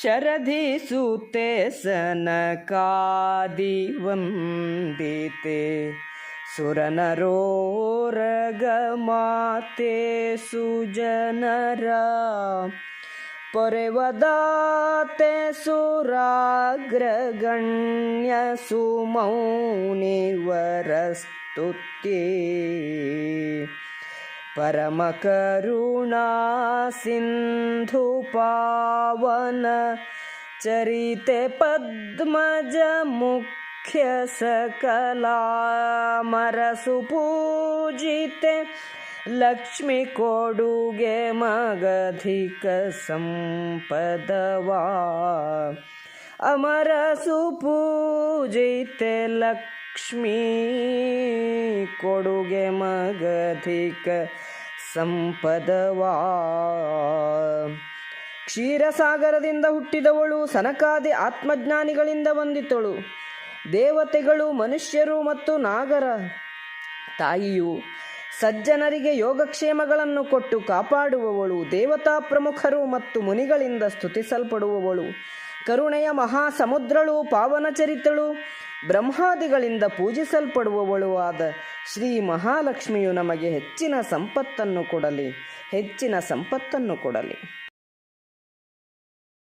ಶರಧಿಸುತ್ತೆ ಸನಕಾದಿ ವಂದಿತೆ ಸುರನರೋರಗಮಾತೆ ಸುಜನರ ಪೊರೆವದಾತೆ ಸುರಾಗ್ರಗಣ್ಯ ಸುಮೌನಿವರಸ್ತುತ್ಯೆ ಪರಮ ಕರುಣಾ ಸಿಂಧು ಪಾವನ ಚರಿತೆ ಪದ್ಮಜ ಮುಖ್ಯ ಸಕಲಾಮರ ಸುಪೂಜಿತೆ ಲಕ್ಷ್ಮಿ ಕೊಡುಗೆ ಮಗಧಿಕ ಸಂಪದವಾ ಅಮರ ಸುಪೂಜಿತೆ ಲಕ್ಷ್ಮೀ ಕೊಡುಗೆ ಮಗಧಿಕ ಸಂಪದವಾ. ಕ್ಷೀರಸಾಗರದಿಂದ ಹುಟ್ಟಿದವಳು, ಸನಕಾದಿ ಆತ್ಮಜ್ಞಾನಿಗಳಿಂದ ವಂದಿತಳು. ದೇವತೆಗಳು, ಮನುಷ್ಯರು ಮತ್ತು ನಾಗರ ತಾಯಿಯು ಸಜ್ಜನರಿಗೆ ಯೋಗಕ್ಷೇಮಗಳನ್ನು ಕೊಟ್ಟು ಕಾಪಾಡುವವಳು. ದೇವತಾ ಪ್ರಮುಖರು ಮತ್ತು ಮುನಿಗಳಿಂದ ಸ್ತುತಿಸಲ್ಪಡುವವಳು. ಕರುಣೆಯ ಮಹಾಸಮುದ್ರಳು, ಪಾವನಚರಿತಳು, ಬ್ರಹ್ಮಾದಿಗಳಿಂದ ಪೂಜಿಸಲ್ಪಡುವವಳು ಆದ ಶ್ರೀ ಮಹಾಲಕ್ಷ್ಮಿಯು ನಮಗೆ ಹೆಚ್ಚಿನ ಸಂಪತ್ತನ್ನು ಕೊಡಲಿ.